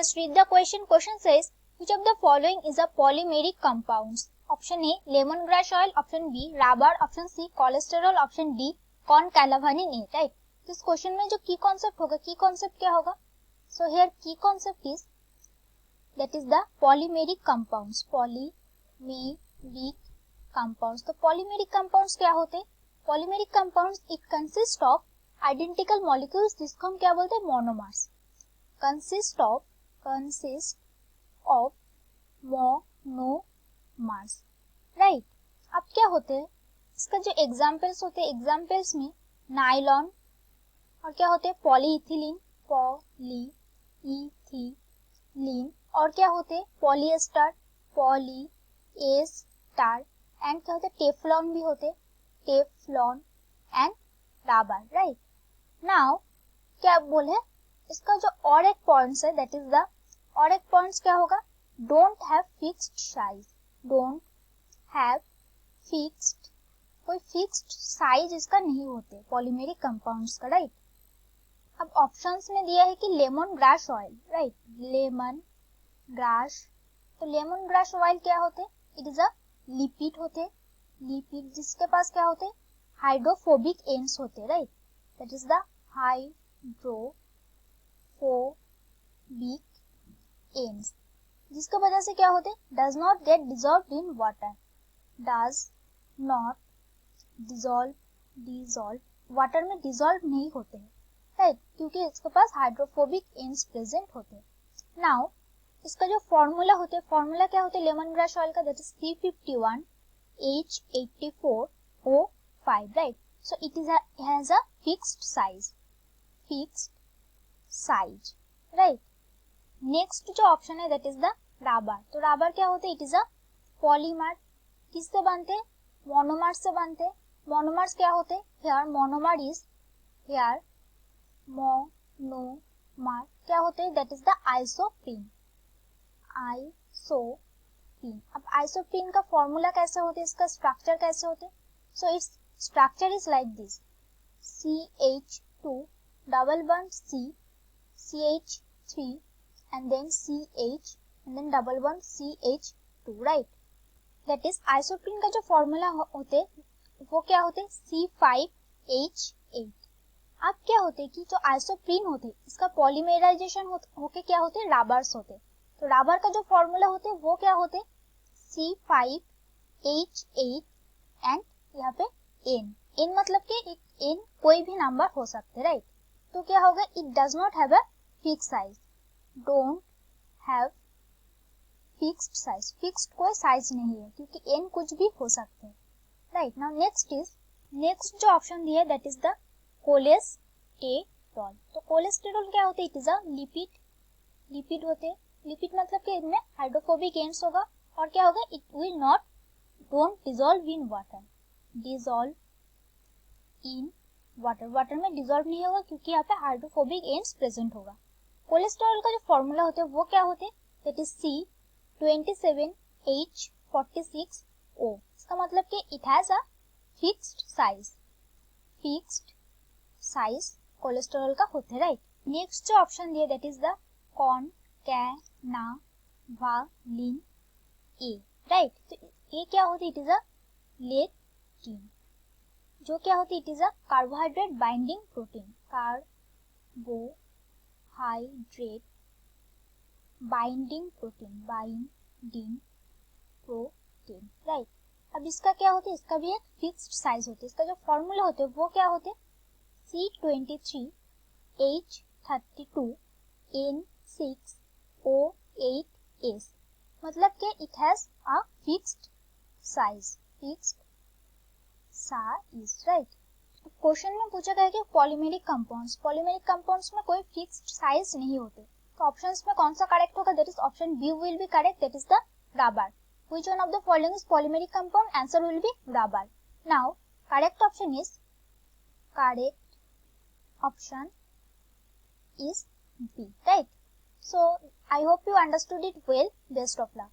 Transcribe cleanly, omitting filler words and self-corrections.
let's read the question. Question says, which of the following is a polymeric compounds? Option A, lemongrass oil. Option B, rubber. Option C, cholesterol. Option D, concanavalin A. Right? This question में जो key concept होगा, key concept क्या होगा? So here key concept is that is the polymeric compounds. Polymeric compounds. तो polymeric compounds क्या होते हैं? Polymeric compounds it consists of identical molecules जिसको हम क्या बोलते हैं? Monomers. Consist of monomers. Right? अब क्या होते हैं? इसका जो एग्जाम्पल्स होते हैं, एग्जाम्पल्स में नायलॉन और क्या होते हैं? पॉलीइथिलीन, और क्या होते हैं? पॉलिएस्टर एंड क्या होते हैं? टेफ्लॉन भी होते हैं, Teflon and rubber. Right? Now क्या बोले? इसका जो और एक पॉइंट्स है दैट इज द और एक पॉइंट्स क्या होगा? Don't have fixed size. Don't have fixed, कोई फिक्स्ड साइज इसका नहीं होते पॉलीमेरिक कंपाउंड्स का. राइट? अब ऑप्शंस में दिया है कि lemon grass oil. Right? Lemon grass. तो लेमन ग्रास ऑयल क्या होते? इट इज अ लिपिड होते. लिपिड जिसके पास क्या होते? हाइड्रोफोबिक एंड्स होते. Right? That is the hydrophobic ends, जिसके वजह से क्या होते? Does not gate dissolve in water. Does not dissolve water में डिजॉल्व नहीं होते हैं. राइट? क्योंकि इसके पास हाइड्रोफोबिक एंड्स प्रेजेंट होते हैं. नाउ इसका जो फॉर्मूला होते हैं, फॉर्मूला क्या होते हैं लेमन ग्रास ऑयल का? That is C51H84O5. Right? So it is has a fixed size. Right? Next जो ऑप्शन है दैट इज द रबर. तो रबर क्या होते? It is a polymer. किससे बनते? मोनोमर से बनते. मोनोमर्स क्या होते? हियर मोनोमर क्या होते? That is the isoprene. अब आइसोप्रीन का फॉर्मूला कैसे होते? इसका स्ट्रक्चर कैसे होते? So its structure is like this. CH2 double bond C, CH3 and then CH and then double bond CH2. right? that is isoprene का जो फॉर्मूला होते वो क्या होते? C5H8. अब क्या होते कि जो आइसोप्रीन होते इसका पॉलीमराइजेशन होके क्या होते? रबर्स होते. तो रबर का जो फॉर्मूला होते वो क्या होते? C5H8 एंड यहाँ पे N मतलब कि N कोई भी नंबर हो सकते. राइट? तो क्या होगा? It does not have a fixed size. Don't have fixed size. Fixed कोई साइज नहीं है क्योंकि N कुछ भी हो सकते हैं. राइट? नाउ नेक्स्ट जो ऑप्शन दिया दैट इज द कोलेस्टेरॉल. तो कोलेस्टेरॉल क्या होते? इट इज अ लिपिड होते. लिपिड मतलब कि इनमें हाइड्रोफोबिक एंड्स होगा और क्या होगा? It will not don't dissolve in water. Dissolve in water में डिसॉल्व नहीं होगा क्योंकि यहाँ पे हाइड्रोफोबिक एंड्स प्रेजेंट होगा. कोलेस्टेरॉल का जो फॉर्मूला होता है वो क्या होते? That is C27H46O. इसका मतलब कि it has a fixed size cholesterol का होते. राइट? नेक्स्ट जो ऑप्शन दिया that is the concanavalin A. Right? तो ये क्या होती? It is a lectin. जो क्या होती? It is a carbohydrate binding protein. Carbohydrate binding protein. Right? अब इसका क्या होता है? इसका भी एक फिक्स्ड साइज होती है. इसका जो फॉर्मूला होते है वो क्या होते? C23H32N6O8S. मतलब कि it has a fixed size. Right? Question में पूछा गया कि पॉलीमेरिक कंपाउंड्स में कोई फिक्स्ड साइज नहीं होते. तो ऑप्शंस में कौन सा करेक्ट होगा? That is option B will be correct. That is the rubber. Which one of the following is polymeric compound? Answer will be rubber. Now correct ऑप्शन is B. Right? So I hope you understood it well. Best of luck.